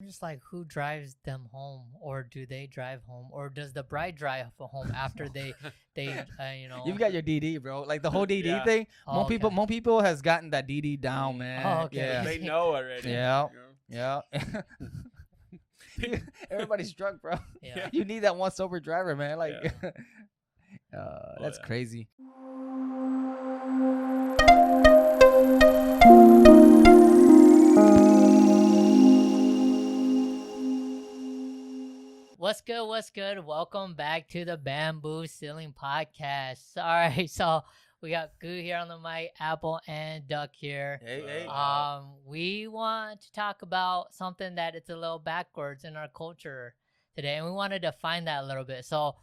Just like who drives them home, or do they drive home, or does the bride drive home after they You've got your DD, bro. Like the whole DD Yeah. thing. Oh, okay. Hmong people has gotten that DD down, man. Oh, okay. Yeah. They know already. Yeah. you know? Yeah. Everybody's drunk, bro. Yeah. You need that one sober driver, man. Like, that's yeah. crazy. What's good? What's good? Welcome back to the Bamboo Ceiling Podcast. Sorry, so we got Goo here on the mic, Apple and Duck here. Hey. We want to talk about something that it's a little backwards in our culture today, and we want to define that a little bit. So,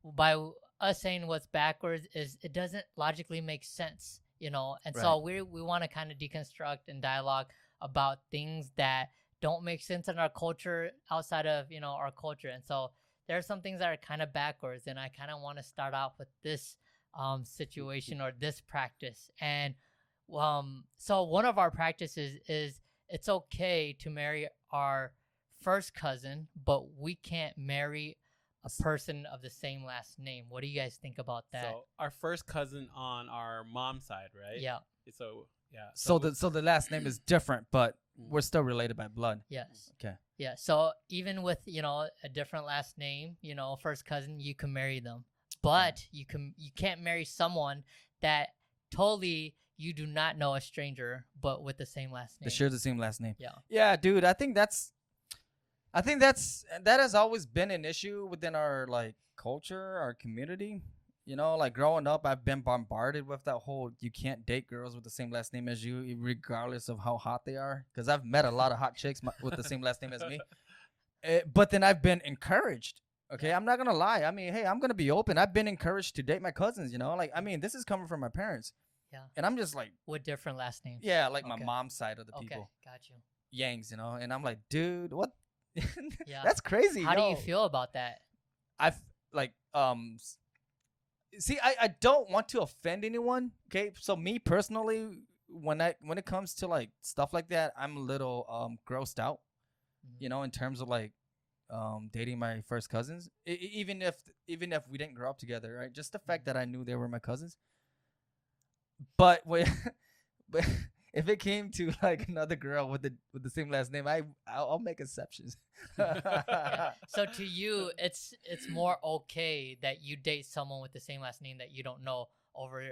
by us saying what's backwards is it doesn't logically make sense, and so we want to kind of deconstruct and dialogue about things that don't make sense in our culture outside of our culture. And so there are some things that are kind of backwards, and I kind of want to start off with this situation or this practice. And so one of our practices is it's okay to marry our first cousin, but we can't marry a person of the same last name. What do you guys think about that? So our first cousin on our mom's side, right? Yeah. So yeah. So the last name is different, but we're still related by blood. Yes. Okay. Yeah. So even with a different last name, first cousin, you can marry them, but you can't marry someone that totally you do not know, a stranger, but with the same last name. They share the same last name. Yeah. Yeah, dude. I think that has always been an issue within our like culture, our community. Like growing up, I've been bombarded with that whole you can't date girls with the same last name as you, regardless of how hot they are. Because I've met a lot of hot chicks with the same last name as me. But then I've been encouraged. Okay, I'm not gonna lie. I mean, hey, I'm gonna be open. I've been encouraged to date my cousins. Like, I mean, this is coming from my parents. Yeah. And I'm just like, with different last names. yeah, like my Okay. mom's side of the Okay, people, got you. Yangs. And I'm like, dude, what? Yeah. That's crazy. How do you yo. feel about that? I've like see, I don't want to offend anyone. Okay, so me personally, when it comes to like stuff like that, I'm a little grossed out. Mhm. In terms of like dating my first cousins, even if we didn't grow up together, right? Just the fact that I knew they were my cousins. But but if it came to like another girl with the same last name, I'll make exceptions. Yeah. So to you, it's more okay that you date someone with the same last name that you don't know over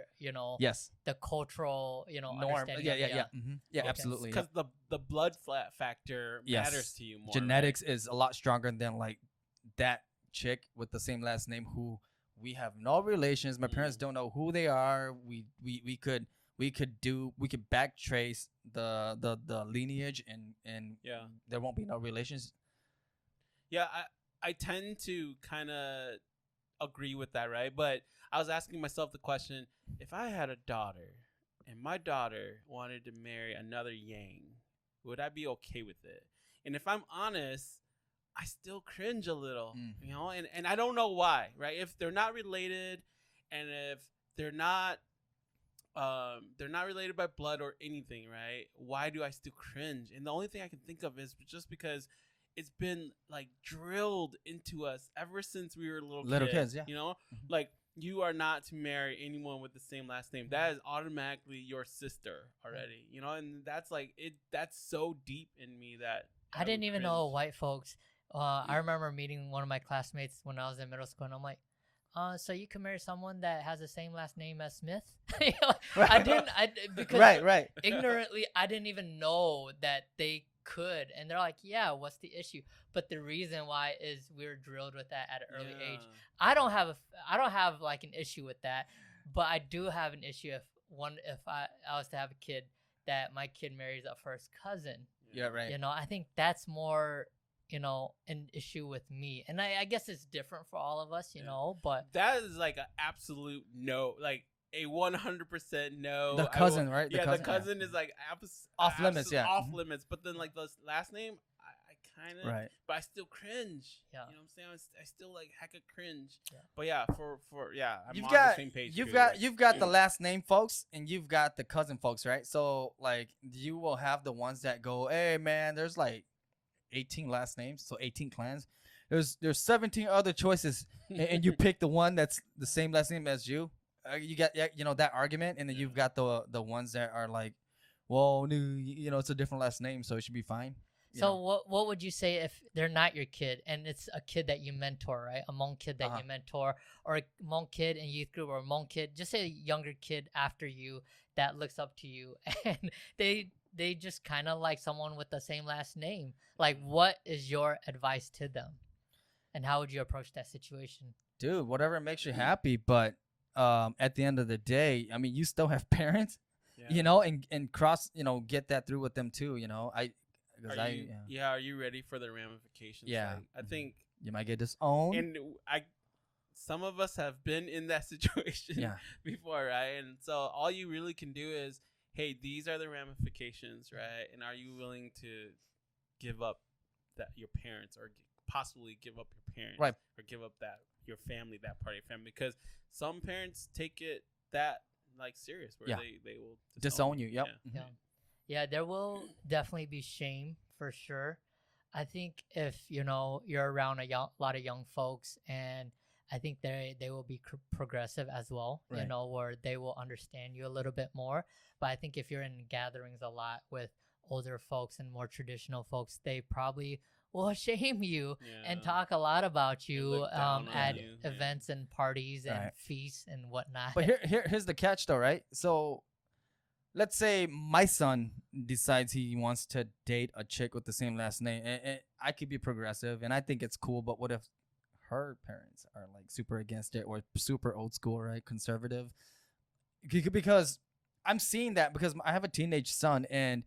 Yes. the cultural Norm. understanding. Yeah. of it. Yeah, Okay. absolutely. Because the blood factor Yes. matters to you more. Genetics is a lot stronger than like that chick with the same last name who we have no relations. My parents don't know who they are. We could backtrace the lineage and Yeah. there won't be no relations. Yeah, I tend to kind of agree with that, right? But I was asking myself the question, if I had a daughter and my daughter wanted to marry another Yang, would I be okay with it? And if I'm honest, I still cringe a little, and I don't know why, right? If they're not related and if they're not related by blood or anything, right? Why do I still cringe? And the only thing I can think of is just because it's been like drilled into us ever since we were little kids, yeah. Like you are not to marry anyone with the same last name. That is automatically your sister already, and that's like it. That's so deep in me that I didn't would even know cringe. white folks. I remember meeting one of my classmates when I was in middle school, and I'm like, so you can marry someone that has the same last name as Smith? Because Right. ignorantly, I didn't even know that they could. And they're like, yeah, what's the issue? But the reason why is we were drilled with that at an early age. I don't have like an issue with that, but I do have an issue if I was to have a kid that my kid marries a first cousin. Yeah, right. I think that's more an issue with me, and I guess it's different for all of us, but That is like an absolute no, like a 100% no. The cousin, right? The cousin is like Off limits, yeah. off limits. But then like the last name, I kind of, Right. but I still cringe. Yeah. You know what I'm saying? I still like hecka cringe. Yeah. But yeah, I'm You've on got the same page. you've too, got like- you've got the last name folks and you've got the cousin folks, right? So like you will have the ones that go, hey man, there's like 18 last names, so 18 clans. There's 17 other choices, and you pick the one that's the same last name as you. You got that argument, and then you've got the ones that are like, well, no, it's a different last name, so it should be fine. So what would you say if they're not your kid and it's a kid that you mentor, right? A Hmong kid that you mentor, or a Hmong kid in youth group, or a Hmong kid, just say a younger kid after you that looks up to you, and they just kind of like someone with the same last name. Like, what is your advice to them, and how would you approach that situation? Dude, whatever makes you happy, but at the end of the day, I mean, you still have parents, and cross, get that through with them too. Are you ready for the ramifications? Yeah, I think you might get disowned. And some of us have been in that situation before, right? And so all you really can do is, hey, these are the ramifications, right? And are you willing to give up your parents, or possibly give up your parents, right? Or give up your family, that part of your family, because some parents take it that like serious, where they will disown you. Yep. Yeah. Yeah, there will definitely be shame for sure. I think if you're around a lot of young folks, and I think they will be progressive as well, right. Where they will understand you a little bit more. But I think if you're in gatherings a lot with older folks and more traditional folks, they probably will shame you and talk a lot about you at events and parties and feasts and whatnot. But here's the catch though, right? So let's say my son decides he wants to date a chick with the same last name, and I could be progressive, and I think it's cool, but what if her parents are like super against it, or super old school, right? Conservative? Because I'm seeing that, because I have a teenage son, and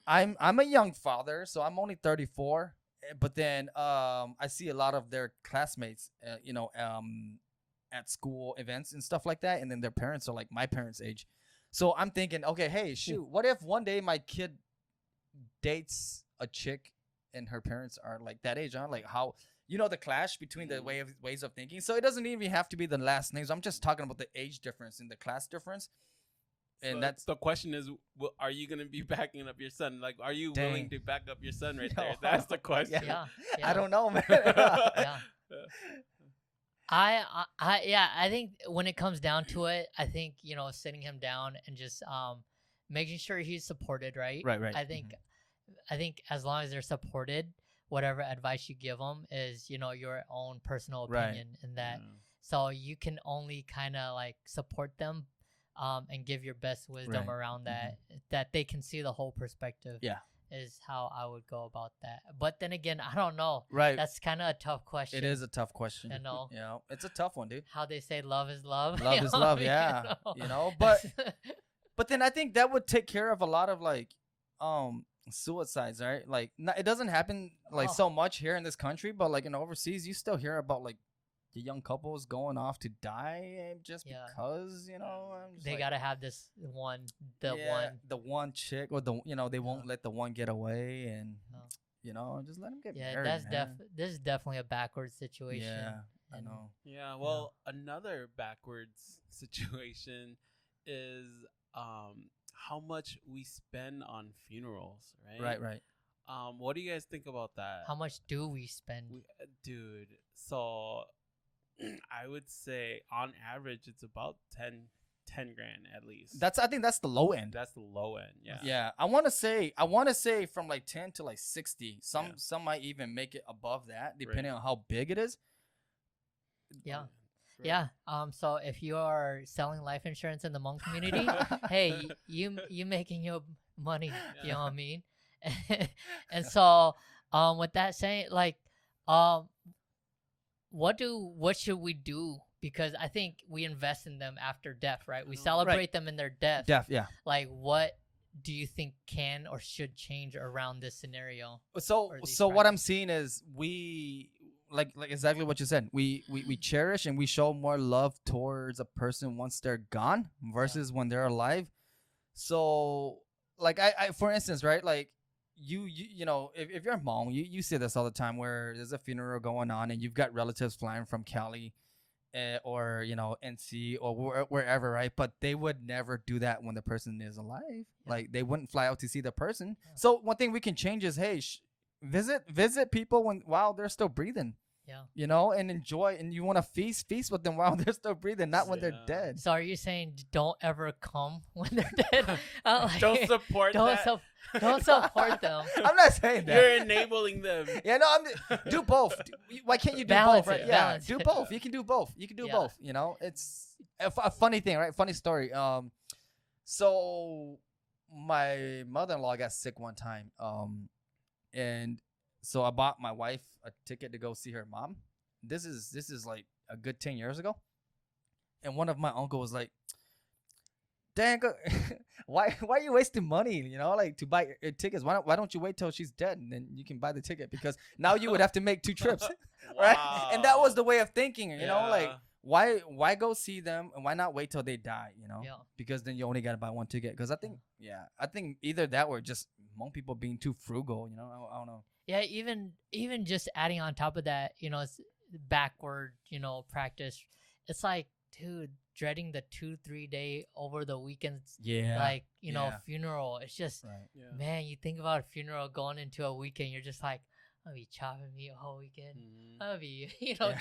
I'm a young father, so I'm only 34, but then I see a lot of their classmates, at school events and stuff like that, and then their parents are like my parents' age. So I'm thinking, okay, hey, shoot, what if one day my kid dates a chick and her parents are like that age? Huh? Like how, the clash between the ways of thinking. So it doesn't even have to be the last names. I'm just talking about the age difference and the class difference. And that's the question is, are you going to be backing up your son? Like, are you willing to back up your son right there? That's the question. Yeah. I don't know, man. Yeah. I think when it comes down to it, I think, sitting him down and just making sure he's supported, right? Right. I think as long as they're supported, whatever advice you give them is, your own personal opinion in that. So you can only kind of like support them and give your best wisdom around that they can see the whole perspective. Yeah. Is how I would go about that. But then again, I don't know. Right. That's kind of a tough question. It is a tough question. Yeah, it's a tough one, dude. How they say love is love. Love is love, yeah. But then I think that would take care of a lot of like suicides, right? Like it doesn't happen like so much here in this country, but like in overseas, you still hear about like the young couples going off to die just because they gotta have this one chick, or they won't let the one get away, and just let them get married. This is definitely a backwards situation. Yeah, I know. Yeah, well, another backwards situation is how much we spend on funerals, right? Right. What do you guys think about that? How much do we spend? Dude, so I would say on average it's about 10 grand at least. I think that's the low end. That's the low end. Yeah. Yeah. I want to say from like 10 to like 60. Some might even make it above that depending on how big it is. Yeah. Yeah. So if you are selling life insurance in the Hmong community, hey, you making your money, you know what I mean? And so with that saying, like what should we do? Because I think we invest in them after death, right? We celebrate them in their death. Yeah. Like, what do you think can or should change around this scenario? So what I'm seeing is we like exactly what you said. We cherish and we show more love towards a person once they're gone versus when they're alive. So like I for instance, right? Like you know, if you're a Hmong, you see this all the time where there's a funeral going on and you've got relatives flying from Cali or, NC or wherever, right? But they would never do that when the person is alive. Like, they wouldn't fly out to see the person. So one thing we can change is, hey, visit people while they're still breathing. Yeah. You know, and enjoy, and you want to feast with them while they're still breathing, not when they're dead. So are you saying don't ever come when they're dead? Don't support that. Don't support them. I'm not saying that. You're enabling them. Yeah, no, do both. Why can't you do Balance both? Right? it, Yeah, balance do it. both. You can do both. You can do both. You know, it's a funny thing, right? Funny story. So my mother-in-law got sick one time. And so I bought my wife a ticket to go see her mom. This is like a good 10 years ago. And one of my uncle was like, "Dang, why are you wasting money? You know, like to buy tickets. Why don't you wait till she's dead and then you can buy the ticket? Because now you would have to make 2 trips, right?" And that was the way of thinking. You know, like why go see them and why not wait till they die? You know, because then you only gotta buy 1 ticket. Because I think either that or just Hmong people being too frugal. You know, I don't know. Yeah, even just adding on top of that, you know, it's backward, you know, practice. It's like, dude, dreading the 2-3 day over the weekends. Yeah. Like, you know, funeral. It's just, right. man, you think about a funeral going into a weekend, you're just like, I'll be chopping meat a whole weekend. I'll be, you know,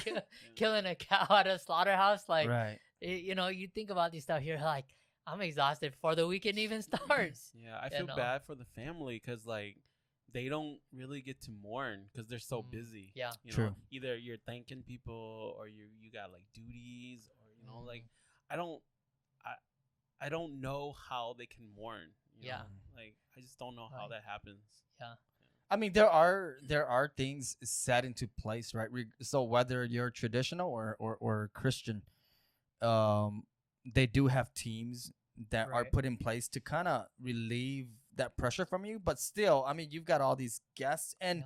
killing a cow at a slaughterhouse. Like, right. You know, you think about these stuff, you're like, I'm exhausted before the weekend even starts. Yeah, I feel bad for the family because, like, they don't really get to mourn because they're so busy. Yeah, you true. know, either you're thanking people or you got like duties, or you know, like I don't know how they can mourn. You know? Like I just don't know how that happens. Yeah. I mean, there are things set into place, right? So whether you're traditional or Christian, they do have teams that are put in place to kind of relieve that pressure from you. But still, I mean, you've got all these guests, and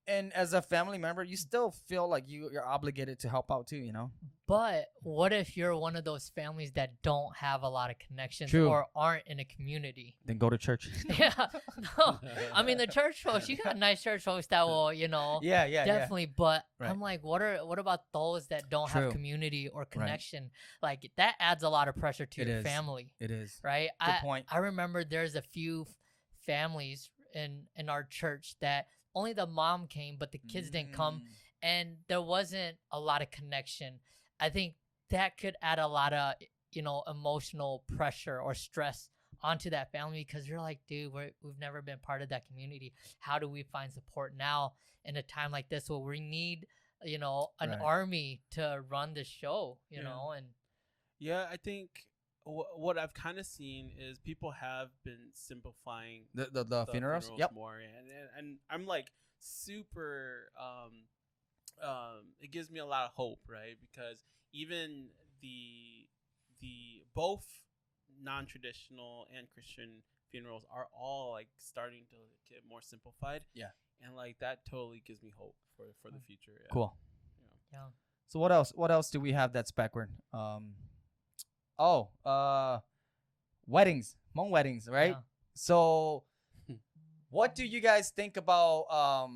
as a family member, you still feel like you're obligated to help out too, you know? But what if you're one of those families that don't have a lot of connections or aren't in a community? Then go to church. Yeah. No. I mean, the church folks, you got nice church folks that will, you know, definitely. But I'm like, what about those that don't have community or connection? Like that adds a lot of pressure to your family. It is. Right? Good point. I remember there's a few families in our church that only the mom came, but the kids didn't come. And there wasn't a lot of connection. I think that could add a lot of, you know, emotional pressure or stress onto that family because you're like, dude, we've never been part of that community. How do we find support now in a time like this where we need, you know, an army to run the show, you know? And I think what I've kind of seen is people have been simplifying the funerals more, and I'm like super it gives me a lot of hope, right? Because even the both non-traditional and Christian funerals are all like starting to get more simplified. Yeah. And like that totally gives me hope for the future. Yeah. Cool. Yeah. So what else do we have that's backward? Weddings, Hmong weddings, right? Yeah. So what do you guys think about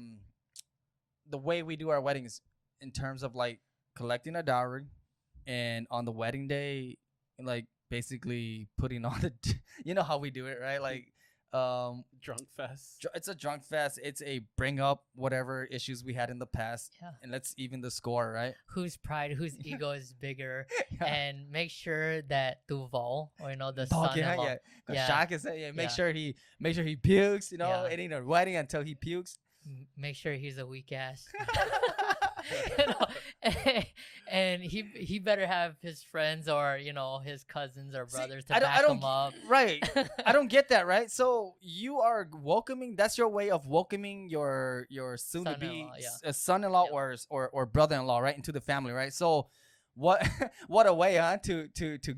the way we do our weddings in terms of like collecting a dowry and on the wedding day, like basically putting on the, you know how we do it, right? Like drunk fest. It's a drunk fest. It's a bring up whatever issues we had in the past, and let's even the score, right? Whose pride, whose ego is bigger, and make sure that Duval, or you know, the son-in-law, make sure he pukes, you know, it ain't a wedding until he pukes. Make sure he's a weak ass. You know, and he better have his friends or, you know, his cousins or brothers to back him up. Right. I don't get that, right? So you are welcoming, that's your way of welcoming your soon-to-be son-in-law or brother-in-law, right, into the family, right? So what a way, huh, to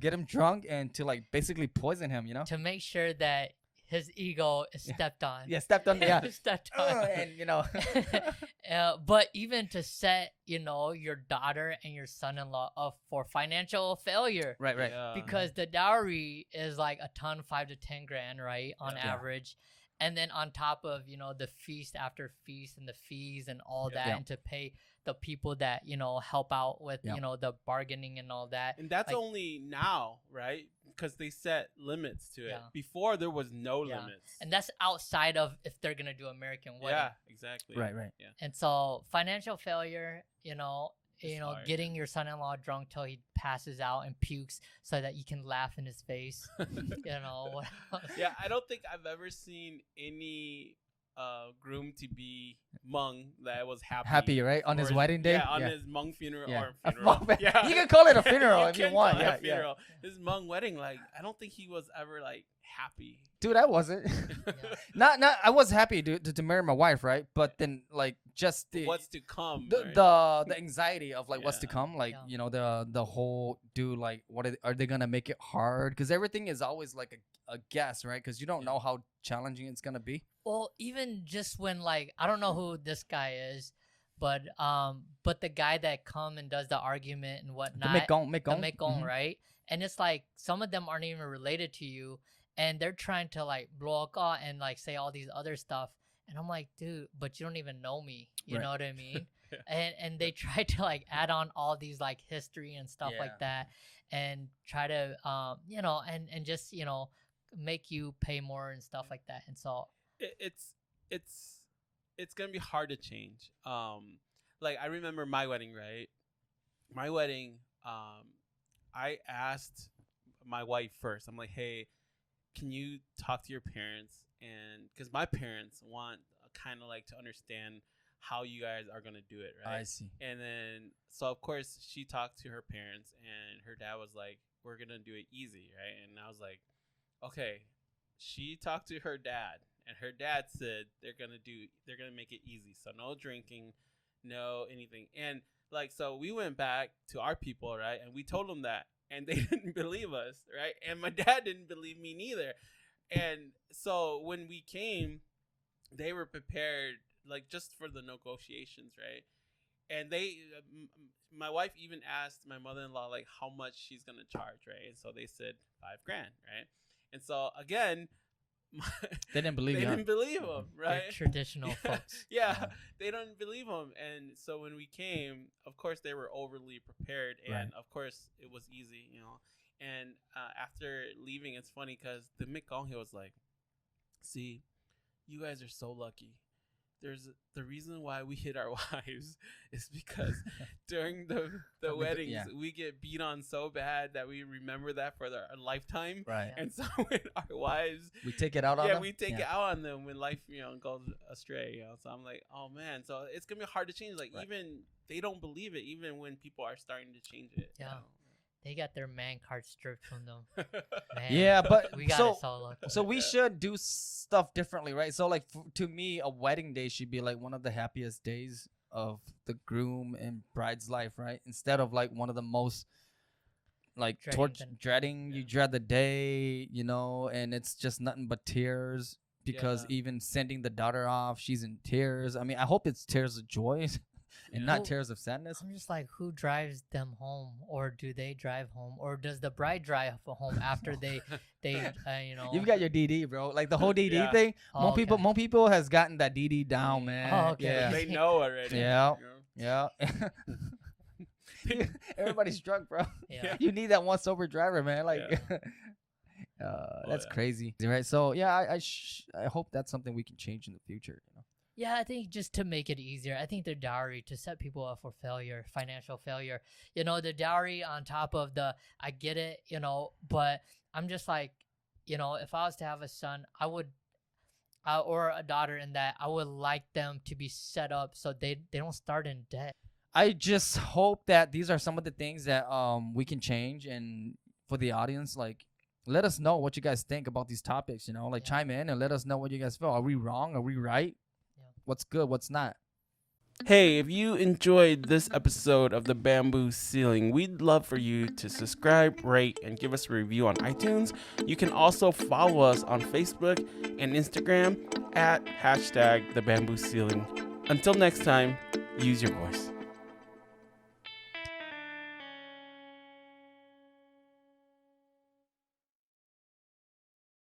get him drunk and to like basically poison him, you know? To make sure that his ego is stepped on. Yeah, stepped on. Yeah, stepped on. And you know, but even to set, you know, your daughter and your son-in-law up for financial failure, right, because the dowry is like a ton, 5 to 10 grand, right, on average, and then on top of, you know, the feast after feast and the fees and all that, and to pay the people that, you know, help out with, you know, the bargaining and all that. And that's like, only now, right? Because they set limits to it. Before, there was no limits. And that's outside of if they're going to do American wedding. Yeah, exactly. Right. Yeah. And so financial failure, you know, hard. getting your son-in-law drunk till he passes out and pukes so that you can laugh in his face. You know, what else? Yeah, I don't think I've ever seen any groom to be Hmong that was happy right, on his wedding day. Yeah, on his Hmong funeral or A funeral. Hmong- you can call it a funeral if you can want. call it Yeah, a funeral. His Hmong wedding, like I don't think he was ever like happy. Dude, I wasn't. not. I was happy to marry my wife, right? But then like just the what's to come, the anxiety of like what's to Yeah. come, like you know, the whole dude, like what are they gonna make it hard? Because everything is always like a guess, right? Because you don't know how challenging it's gonna be. Well, even just when like I don't know who this guy is, but the guy that come and does the argument and whatnot, The Mekong, Mekong, right? And it's like some of them aren't even related to you, and they're trying to like blow up and like say all these other stuff, and I'm like, dude, but you don't even know me, you know what I mean? And they try to like add on all these like history and stuff like that, and try to you know, and just, you know, make you pay more and stuff like that, and so. It's gonna be hard to change. Like I remember my wedding, right? My wedding, I asked my wife first. I'm like, hey, can you talk to your parents? And because my parents want kind of like to understand how you guys are gonna do it, right? I see. And then so of course she talked to her parents, and her dad was like, we're gonna do it easy, right? And I was like, okay. She talked to her dad, and her dad said they're gonna make it easy. So no drinking, no anything. And like, so we went back to our people, right? And we told them that, and they didn't believe us, right? And my dad didn't believe me neither. And so when we came, they were prepared, like just for the negotiations, right? And they, my wife even asked my mother-in-law like how much she's gonna charge, right? And so they said $5,000, right? And so again, they didn't believe they didn't believe him, right? They're traditional folks. Yeah, they don't believe him. And so when we came, of course they were overly prepared, and of course it was easy, you know. And after leaving, it's funny because the Mekong, he was like, "See, you guys are so lucky. There's the reason why we hit our wives is because during the weddings we get beat on so bad that we remember that for our lifetime, right? And so when our wives, we take it out on them. we take it out on them when life, you know, goes astray, you know. So I'm like, oh man, so it's gonna be hard to change. Like even they don't believe it, even when people are starting to change it. Yeah. You know? They got their man card stripped from them. Man, yeah, but we got it so lucky. So we should do stuff differently, right? So like to me, a wedding day should be like one of the happiest days of the groom and bride's life, right? Instead of like one of the most like dreading. You dread the day, you know, and it's just nothing but tears because even sending the daughter off, she's in tears. I mean, I hope it's tears of joy. And not tears of sadness. I'm just like, who drives them home, or do they drive home, or does the bride drive home after they you know? You've got your DD, bro. Like the whole DD thing. Hmong people has gotten that DD down, man. Oh, okay. Yeah. They know already. Yeah, yeah. Everybody's drunk, bro. Yeah. You need that one sober driver, man. Like, that's crazy, right? So yeah, I hope that's something we can change in the future. You know. Yeah, I think just to make it easier, I think the dowry to set people up for failure, financial failure. You know, the dowry on top of I get it, you know, but I'm just like, you know, if I was to have a son, I would, or a daughter in that, I would like them to be set up so they don't start in debt. I just hope that these are some of the things that we can change, and for the audience, like, let us know what you guys think about these topics, you know, like chime in and let us know what you guys feel. Are we wrong? Are we right? What's good? What's not? Hey, if you enjoyed this episode of The Bamboo Ceiling, we'd love for you to subscribe, rate, and give us a review on iTunes. You can also follow us on Facebook and Instagram at #TheBambooCeiling. Until next time, use your voice.